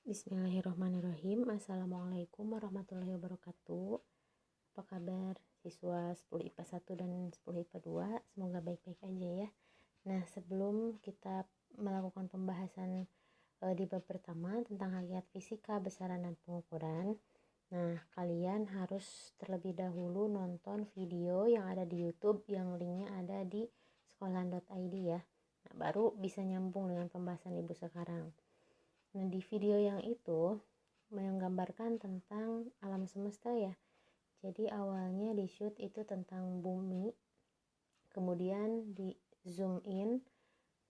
Bismillahirrahmanirrahim. Assalamualaikum warahmatullahi wabarakatuh. Apa kabar siswa 10 IPA 1 dan 10 IPA 2? Semoga baik-baik aja ya. Nah, sebelum kita melakukan pembahasan di bab pertama tentang hakikat fisika, besaran dan pengukuran, nah kalian harus terlebih dahulu nonton video yang ada di YouTube yang linknya ada di sekolahan.id ya. Nah, baru bisa nyambung dengan pembahasan ibu sekarang. Nah, di video yang itu menggambarkan tentang alam semesta ya. Jadi awalnya di shoot itu tentang bumi, kemudian di zoom in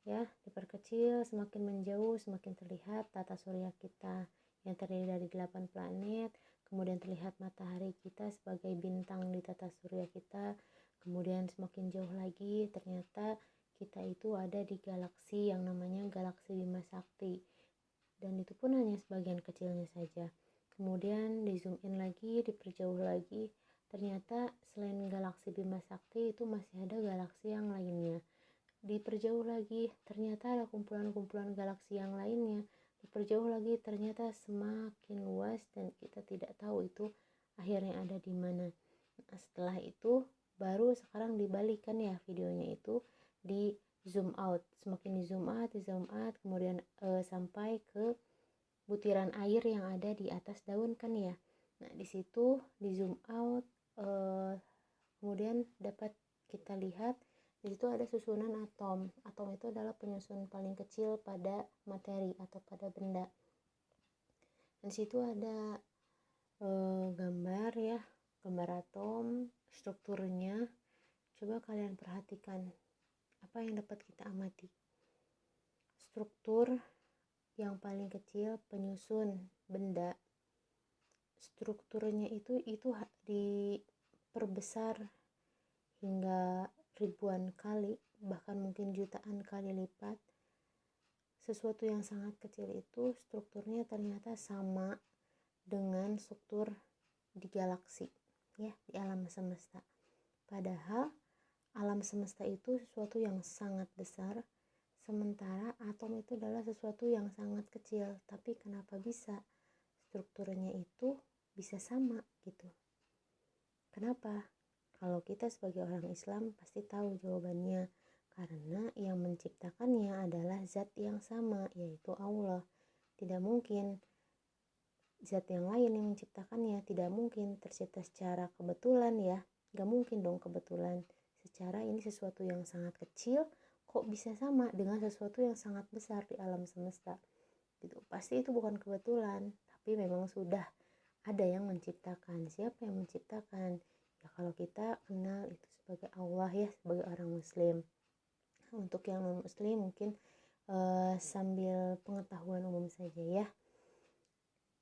ya, diperkecil, semakin menjauh semakin terlihat tata surya kita yang terdiri dari 8 planet, kemudian terlihat matahari kita sebagai bintang di tata surya kita, kemudian semakin jauh lagi ternyata kita itu ada di galaksi yang namanya galaksi Bima Sakti, dan itu pun hanya sebagian kecilnya saja. Kemudian di zoom in lagi, diperjauh lagi, ternyata selain galaksi Bima Sakti itu masih ada galaksi yang lainnya. Diperjauh lagi, ternyata ada kumpulan-kumpulan galaksi yang lainnya. Diperjauh lagi, ternyata semakin luas dan kita tidak tahu itu akhirnya ada di mana. Nah, setelah itu baru sekarang dibalikan ya videonya itu di zoom out, semakin di zoom out, kemudian sampai ke butiran air yang ada di atas daun kan ya. Nah, di situ di zoom out, kemudian dapat kita lihat di situ ada susunan atom. Atom itu adalah penyusun paling kecil pada materi atau pada benda. Dan di situ ada gambar ya, gambar atom, strukturnya. Coba kalian perhatikan apa yang dapat kita amati. Struktur yang paling kecil penyusun benda, strukturnya itu diperbesar hingga ribuan kali, bahkan mungkin jutaan kali lipat. Sesuatu yang sangat kecil itu strukturnya ternyata sama dengan struktur di galaksi ya, di alam semesta. Padahal alam semesta itu sesuatu yang sangat besar, sementara atom itu adalah sesuatu yang sangat kecil. Tapi kenapa bisa strukturnya itu bisa sama gitu? Kenapa? Kalau kita sebagai orang Islam pasti tahu jawabannya. Karena yang menciptakannya adalah zat yang sama, yaitu Allah. Tidak mungkin zat yang lain yang menciptakannya. Tidak mungkin tercipta secara kebetulan ya. Gak mungkin dong kebetulan. Secara ini sesuatu yang sangat kecil kok bisa sama dengan sesuatu yang sangat besar di alam semesta gitu. Pasti itu bukan kebetulan, tapi memang sudah ada yang menciptakan. Siapa yang menciptakan? Ya kalau kita kenal itu sebagai Allah ya, sebagai orang muslim. Untuk yang non muslim mungkin sambil pengetahuan umum saja ya,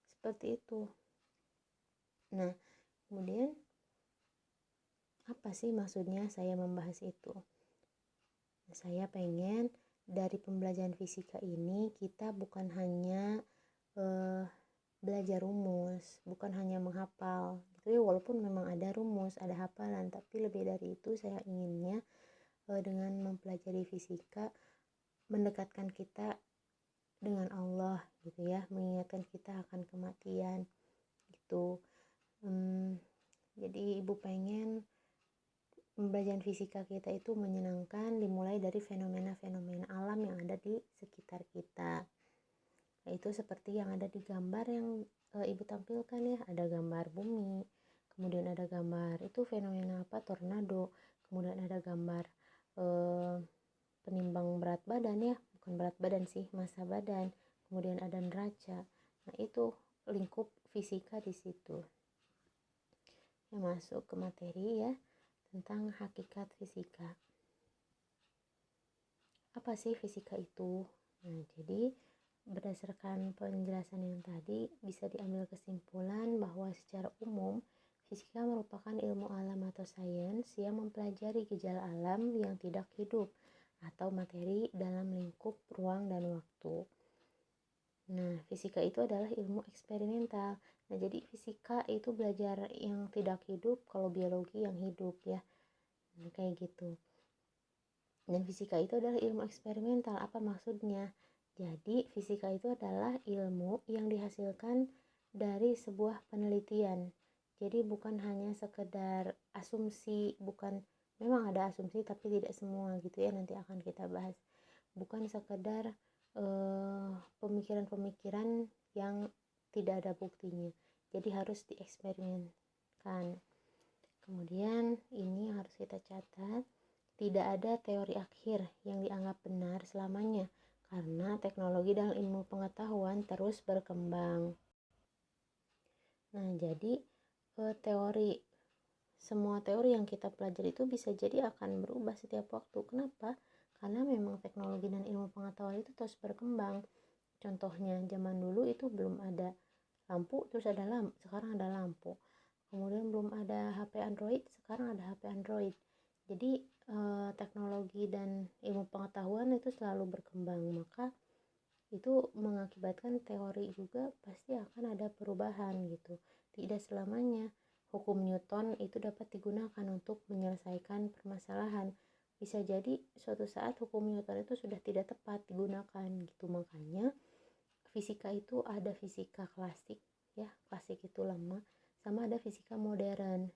seperti itu. Nah, kemudian apa sih maksudnya saya membahas itu? Saya pengen dari pembelajaran fisika ini kita bukan hanya belajar rumus, bukan hanya menghafal gitu ya, walaupun memang ada rumus, ada hafalan, tapi lebih dari itu saya inginnya dengan mempelajari fisika mendekatkan kita dengan Allah gitu ya, mengingatkan kita akan kematian gitu. Jadi ibu pengen pembelajaran fisika kita itu menyenangkan, dimulai dari fenomena-fenomena alam yang ada di sekitar kita. Yaitu seperti yang ada di gambar yang ibu tampilkan ya, ada gambar bumi, kemudian ada gambar itu fenomena apa, tornado, kemudian ada gambar penimbang berat badan ya, bukan berat badan sih, massa badan, kemudian ada neraca. Nah, itu lingkup fisika di situ. Yang masuk ke materi ya, tentang hakikat fisika. Apa sih fisika itu? Nah, jadi berdasarkan penjelasan yang tadi bisa diambil kesimpulan bahwa secara umum fisika merupakan ilmu alam atau sains yang mempelajari gejala alam yang tidak hidup atau materi dalam lingkup ruang dan waktu. Nah, fisika itu adalah ilmu eksperimental. Nah, jadi fisika itu belajar yang tidak hidup, kalau biologi yang hidup ya. Nah, kayak gitu. Dan fisika itu adalah ilmu eksperimental. Apa maksudnya? Jadi fisika itu adalah ilmu yang dihasilkan dari sebuah penelitian. Jadi bukan hanya sekedar asumsi, bukan, memang ada asumsi tapi tidak semua gitu ya, nanti akan kita bahas. Bukan sekedar pemikiran-pemikiran yang tidak ada buktinya. Jadi harus dieksperimenkan. Kemudian ini harus kita catat, tidak ada teori akhir yang dianggap benar selamanya, karena teknologi dan ilmu pengetahuan terus berkembang. Nah, jadi semua teori yang kita pelajari itu bisa jadi akan berubah setiap waktu. Kenapa? Karena memang teknologi dan ilmu pengetahuan itu terus berkembang. Contohnya, zaman dulu itu belum ada lampu, terus sekarang ada lampu. Kemudian belum ada HP Android, sekarang ada HP Android. Jadi teknologi dan ilmu pengetahuan itu selalu berkembang, maka itu mengakibatkan teori juga pasti akan ada perubahan gitu. Tidak selamanya hukum Newton itu dapat digunakan untuk menyelesaikan permasalahan. Bisa jadi suatu saat hukum Newton itu sudah tidak tepat digunakan gitu. Makanya fisika itu ada fisika klasik ya, klasik itu lama, sama ada fisika modern.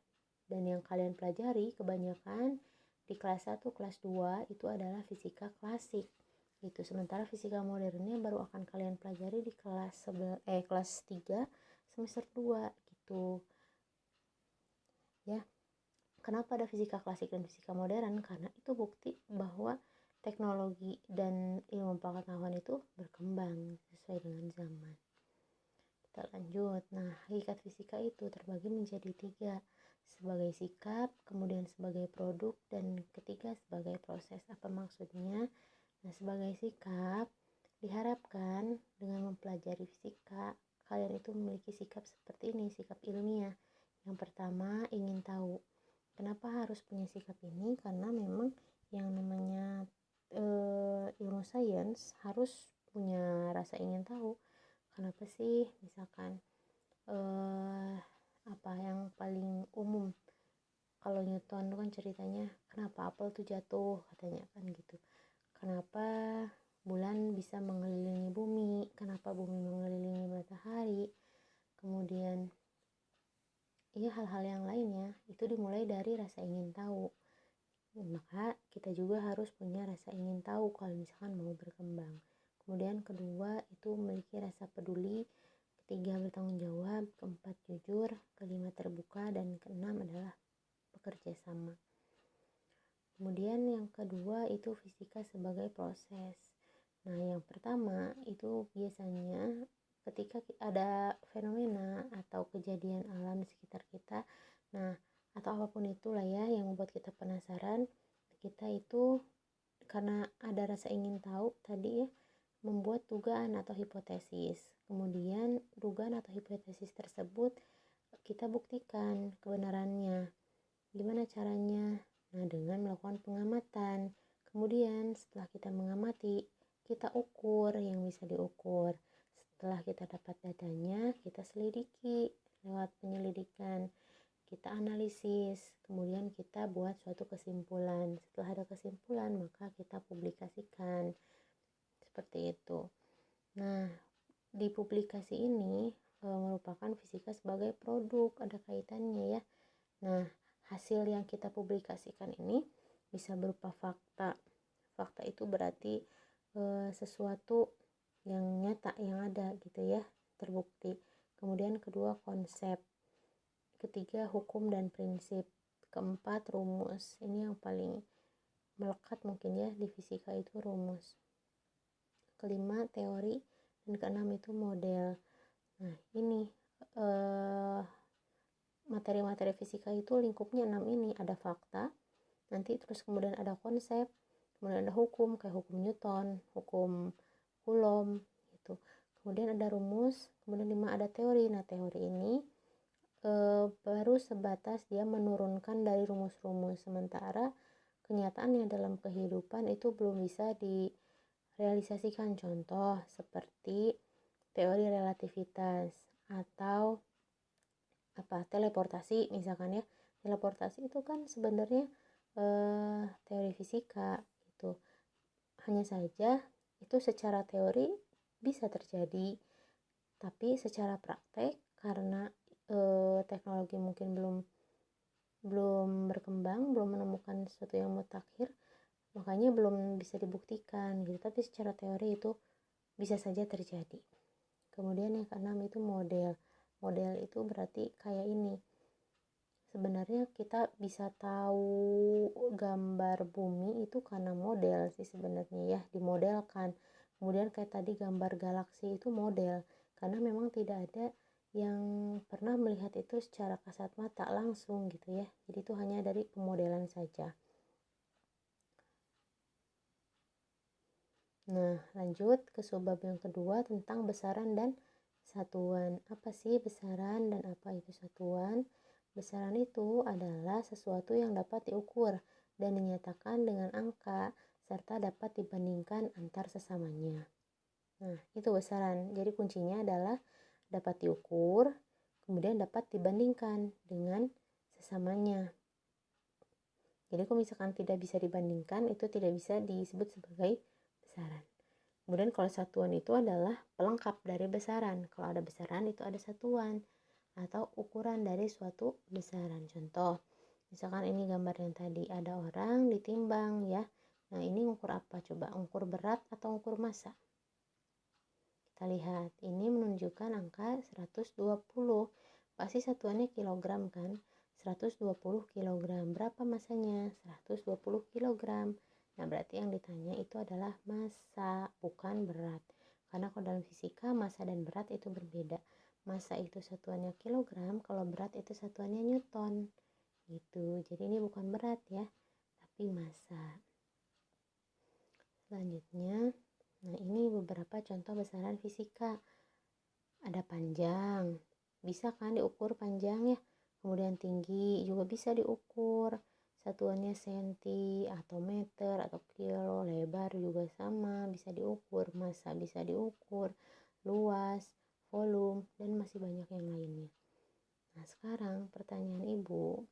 Dan yang kalian pelajari kebanyakan di kelas 1, kelas 2 itu adalah fisika klasik gitu. Sementara fisika modernnya baru akan kalian pelajari di kelas 3 semester 2 gitu. Ya. Kenapa ada fisika klasik dan fisika modern? Karena itu bukti bahwa teknologi dan ilmu pengetahuan itu berkembang sesuai dengan zaman. Kita lanjut. Nah, hakikat fisika itu terbagi menjadi 3, sebagai sikap, kemudian sebagai produk, dan ketiga sebagai proses. Apa maksudnya? Nah, sebagai sikap, diharapkan dengan mempelajari fisika, kalian itu memiliki sikap seperti ini, sikap ilmiah. Yang pertama, ingin tahu. Kenapa harus punya sikap ini? Karena memang yang namanya ilmu sains harus punya rasa ingin tahu. Kenapa sih? Misalkan apa yang paling umum, kalau Newton kan ceritanya kenapa apel tuh jatuh, katanya kan gitu. Kenapa bulan bisa mengelilingi bumi, kenapa bumi mengelilingi matahari. Kemudian ya hal-hal yang lainnya itu dimulai dari rasa ingin tahu. Maka kita juga harus punya rasa ingin tahu kalau misalkan mau berkembang. Kemudian kedua itu memiliki rasa peduli, ketiga bertanggung jawab, keempat jujur, kelima terbuka, dan keenam adalah bekerja sama. Kemudian yang kedua itu fisika sebagai proses. Nah, yang pertama itu biasanya ketika ada fenomena atau kejadian alam di sekitar kita, nah atau apapun itulah ya yang membuat kita penasaran, kita itu karena ada rasa ingin tahu tadi ya, membuat dugaan atau hipotesis. Kemudian dugaan atau hipotesis tersebut kita buktikan kebenarannya. Gimana caranya? Nah, dengan melakukan pengamatan. Kemudian setelah kita mengamati, kita ukur yang bisa diukur. Setelah kita dapat datanya, kita selidiki lewat penyelidikan. Kita analisis, kemudian kita buat suatu kesimpulan. Setelah ada kesimpulan, maka kita publikasikan. Seperti itu. Nah, di publikasi ini merupakan fisika sebagai produk, ada kaitannya ya. Nah, hasil yang kita publikasikan ini bisa berupa fakta. Fakta itu berarti sesuatu yang nyata, yang ada gitu ya, terbukti. Kemudian kedua konsep, ketiga hukum dan prinsip, keempat rumus. Ini yang paling melekat mungkin ya di fisika itu rumus. Kelima teori, dan keenam itu model. Nah, ini materi-materi fisika itu lingkupnya 6 ini, ada fakta, nanti terus kemudian ada konsep, kemudian ada hukum kayak hukum Newton, hukum Coulomb gitu. Kemudian ada rumus, kemudian 5 ada teori. Nah, teori ini baru sebatas dia menurunkan dari rumus-rumus, sementara kenyataannya dalam kehidupan itu belum bisa direalisasikan. Contoh seperti teori relativitas atau teleportasi misalkan ya. Teleportasi itu kan sebenarnya teori fisika gitu. Hanya saja itu secara teori bisa terjadi, tapi secara praktek karena teknologi mungkin belum berkembang, belum menemukan sesuatu yang mutakhir, makanya belum bisa dibuktikan gitu. Tapi secara teori itu bisa saja terjadi. Kemudian yang keenam itu model. Model itu berarti kayak ini. Sebenarnya kita bisa tahu gambar bumi itu karena model sih sebenarnya ya, dimodelkan. Kemudian kayak tadi gambar galaksi itu model, karena memang tidak ada yang pernah melihat itu secara kasat mata langsung gitu ya. Jadi itu hanya dari pemodelan saja. Nah, lanjut ke subbab yang kedua tentang besaran dan satuan. Apa sih besaran dan apa itu satuan? Besaran itu adalah sesuatu yang dapat diukur dan dinyatakan dengan angka serta dapat dibandingkan antar sesamanya. Nah, itu besaran. Jadi kuncinya adalah dapat diukur, kemudian dapat dibandingkan dengan sesamanya. Jadi kalau misalkan tidak bisa dibandingkan, itu tidak bisa disebut sebagai besaran. Kemudian kalau satuan itu adalah pelengkap dari besaran. Kalau ada besaran itu ada satuan atau ukuran dari suatu besaran. Contoh, misalkan ini gambar yang tadi, ada orang ditimbang ya. Nah, ini ukur apa coba? Ukur berat atau ukur massa? Kita lihat, ini menunjukkan angka 120. Pasti satuannya kilogram kan? 120 kilogram. Berapa massanya? 120 kilogram. Nah, berarti yang ditanya itu adalah massa, bukan berat. Karena kalau dalam fisika, massa dan berat itu berbeda. Massa itu satuannya kilogram, kalau berat itu satuannya newton. Gitu. Jadi ini bukan berat ya, tapi massa. Selanjutnya, nah ini beberapa contoh besaran fisika. Ada panjang, bisa kan diukur panjang ya. Kemudian tinggi juga bisa diukur. Satuannya senti atau meter atau kilo. Lebar juga sama, bisa diukur. Massa bisa diukur. Luas, volume, dan masih banyak yang lainnya. Nah, sekarang pertanyaan Ibu,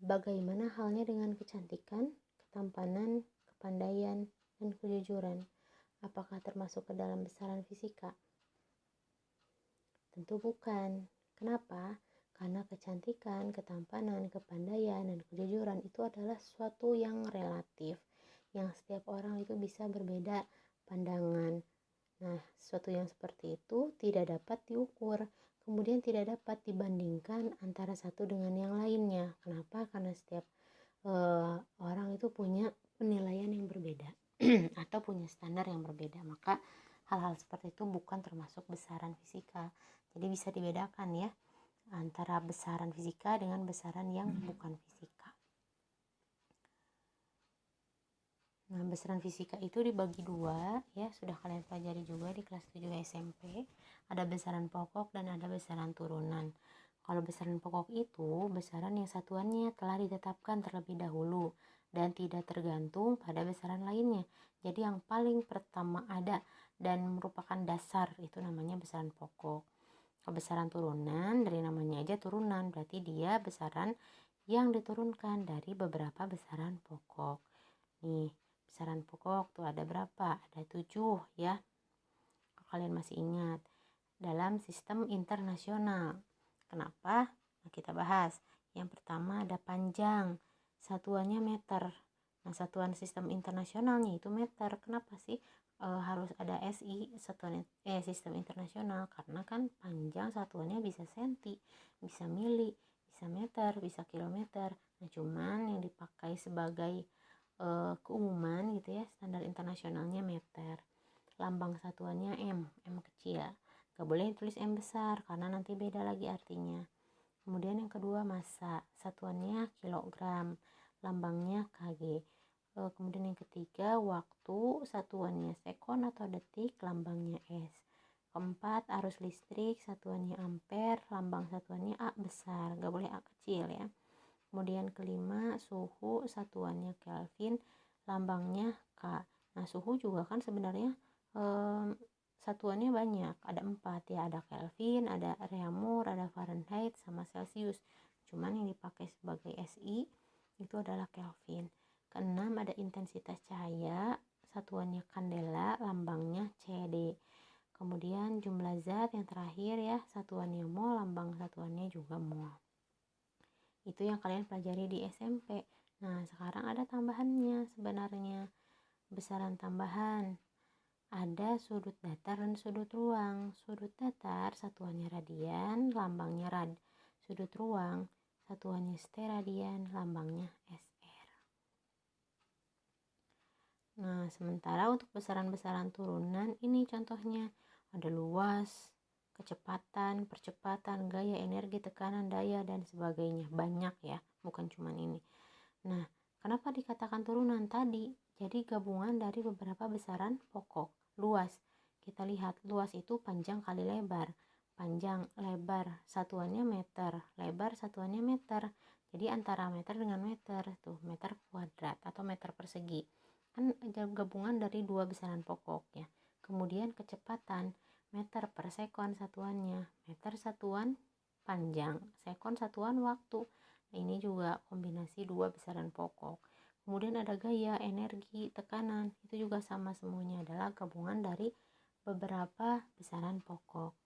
bagaimana halnya dengan kecantikan, ketampanan, kepandaian, dan kejujuran? Apakah termasuk ke dalam besaran fisika? Tentu bukan. Kenapa? Karena kecantikan, ketampanan, kepandaian, dan kejujuran itu adalah sesuatu yang relatif, yang setiap orang itu bisa berbeda pandangan. Nah, sesuatu yang seperti itu tidak dapat diukur, kemudian tidak dapat dibandingkan antara satu dengan yang lainnya. Kenapa? Karena setiap orang itu punya penilaian yang berbeda atau punya standar yang berbeda. Maka hal-hal seperti itu bukan termasuk besaran fisika. Jadi bisa dibedakan ya antara besaran fisika dengan besaran yang bukan fisika. Nah, besaran fisika itu dibagi dua ya, sudah kalian pelajari juga di kelas 7 SMP. Ada besaran pokok dan ada besaran turunan. Kalau besaran pokok itu besaran yang satuannya telah ditetapkan terlebih dahulu dan tidak tergantung pada besaran lainnya. Jadi yang paling pertama ada dan merupakan dasar itu namanya besaran pokok. Besaran turunan dari namanya aja turunan, berarti dia besaran yang diturunkan dari beberapa besaran pokok. Nih, besaran pokok tuh ada berapa? Ada 7 ya. Kalau kalian masih ingat, dalam sistem internasional. Kenapa? Nah, kita bahas. Yang pertama ada panjang, satuannya meter. Nah, satuan sistem internasionalnya itu meter. Kenapa sih harus ada SI, satuan sistem internasional? Karena kan panjang satuannya bisa senti, bisa mili, bisa meter, bisa kilometer. Nah, cuman yang dipakai sebagai keumuman gitu ya, standar internasionalnya meter. Lambang satuannya M kecil. Gak boleh tulis M besar karena nanti beda lagi artinya. Kemudian yang kedua massa, satuannya kilogram, lambangnya kg. Kemudian yang ketiga waktu, satuannya sekon atau detik, lambangnya S. Keempat arus listrik, satuannya ampere, lambang satuannya A besar, gak boleh A kecil ya. Kemudian kelima suhu, satuannya Kelvin, lambangnya K. Nah, suhu juga kan sebenarnya satuannya banyak, ada 4 ya, ada Kelvin, ada Reaumur, ada Fahrenheit, sama Celsius. Cuman yang dipakai sebagai SI itu adalah Kelvin. Keenam ada intensitas cahaya, satuannya kandela, lambangnya CD. Kemudian jumlah zat yang terakhir ya, satuannya mol, lambang satuannya juga mol. Itu yang kalian pelajari di SMP. Nah, sekarang ada tambahannya sebenarnya. Besaran tambahan. Ada sudut datar dan sudut ruang. Sudut datar satuannya radian, lambangnya rad. Sudut ruang satuannya steradian, lambangnya SR. Nah, sementara untuk besaran-besaran turunan ini contohnya ada luas, kecepatan, percepatan, gaya, energi, tekanan, daya, dan sebagainya. Banyak ya, bukan cuma ini. Nah, kenapa dikatakan turunan tadi? Jadi gabungan dari beberapa besaran pokok. Luas, kita lihat luas itu panjang kali lebar. Panjang, lebar, satuannya meter. Lebar, satuannya meter. Jadi antara meter dengan meter, tuh meter kuadrat atau meter persegi. Kan gabungan dari dua besaran pokok ya. Kemudian kecepatan, meter per sekon satuannya. Meter satuan panjang, sekon satuan waktu. Nah, ini juga kombinasi dua besaran pokok. Kemudian ada gaya, energi, tekanan. Itu juga sama semuanya adalah gabungan dari beberapa besaran pokok.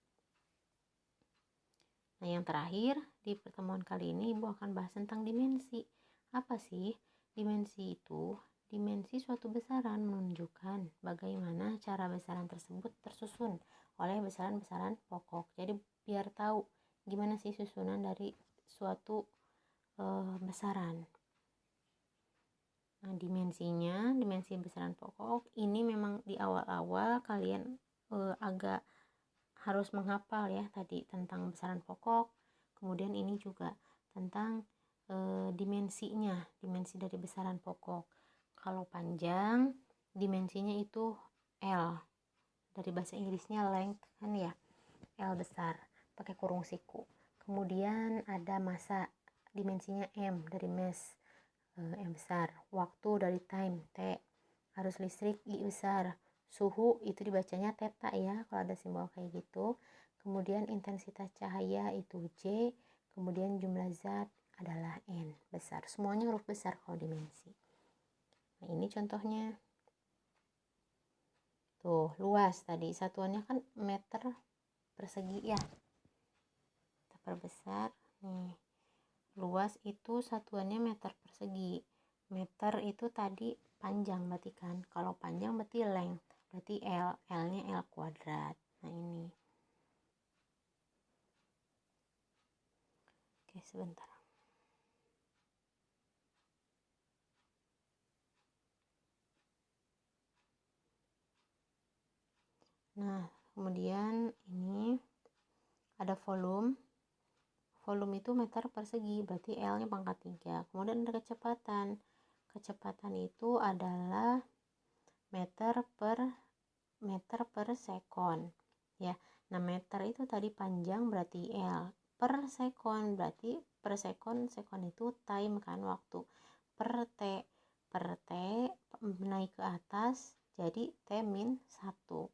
Nah, yang terakhir di pertemuan kali ini Ibu akan bahas tentang dimensi. Apa sih dimensi itu? Dimensi suatu besaran menunjukkan bagaimana cara besaran tersebut tersusun oleh besaran-besaran pokok. Jadi biar tahu gimana sih susunan dari suatu besaran. Nah, dimensi besaran pokok ini memang di awal-awal kalian agak harus menghafal ya tadi tentang besaran pokok. Kemudian ini juga tentang dimensi dari besaran pokok. Kalau panjang, dimensinya itu L. Dari bahasa Inggrisnya length kan ya, L besar, pakai kurung siku. Kemudian ada massa, dimensinya M dari mass, M besar. Waktu dari time, T. Arus listrik, I besar. Suhu itu dibacanya theta ya kalau ada simbol kayak gitu. Kemudian intensitas cahaya itu J. Kemudian jumlah zat adalah N besar. Semuanya huruf besar kalau dimensi. Nah, ini contohnya. Tuh, luas tadi satuannya kan meter persegi ya. Kita perbesar nih. Luas itu satuannya meter persegi. Meter itu tadi panjang berarti kan. Kalau panjang berarti length, berarti L. L-nya L kuadrat. Nah, ini. Oke, sebentar. Nah, kemudian ini ada volume. Volume itu meter persegi, berarti L-nya pangkat 3. Kemudian ada kecepatan. Kecepatan itu adalah meter per sekon. Ya. Nah, meter itu tadi panjang berarti L. Per sekon berarti per sekon itu time kan, waktu. Per T naik ke atas jadi T min 1.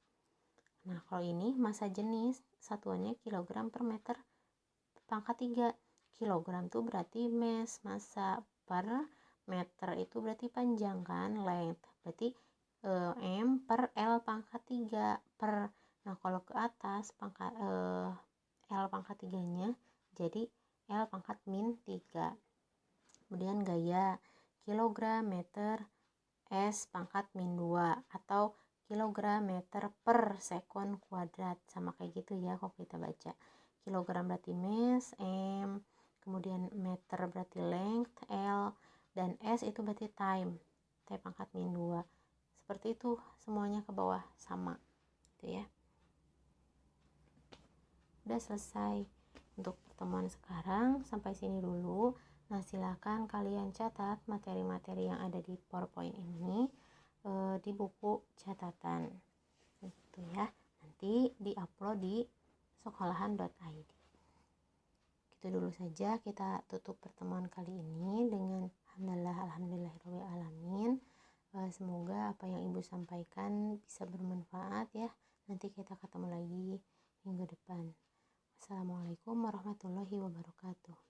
Nah, kalau ini massa jenis satuannya kilogram per meter pangkat 3. Kilogram tuh berarti mass, massa, per meter itu berarti panjang kan, length. Berarti M per L pangkat 3 per. Nah, kalau ke atas pangkat L pangkat 3-nya jadi L pangkat min 3. Kemudian gaya, kilogram meter S pangkat min 2 atau kilogram meter per sekon kuadrat, sama kayak gitu ya kalau kita baca. Kilogram berarti mass, M, kemudian meter berarti length, L, dan S itu berarti time, T pangkat min 2. Seperti itu semuanya ke bawah sama gitu ya. Udah selesai untuk pertemuan sekarang, sampai sini dulu. Nah, silakan kalian catat materi-materi yang ada di PowerPoint ini di buku catatan gitu ya. Nanti diupload di sekolahan.id. Gitu dulu saja, kita tutup pertemuan kali ini dengan alhamdulillahirobbilalamin. Semoga apa yang Ibu sampaikan bisa bermanfaat ya. Nanti kita ketemu lagi minggu depan. Assalamualaikum warahmatullahi wabarakatuh.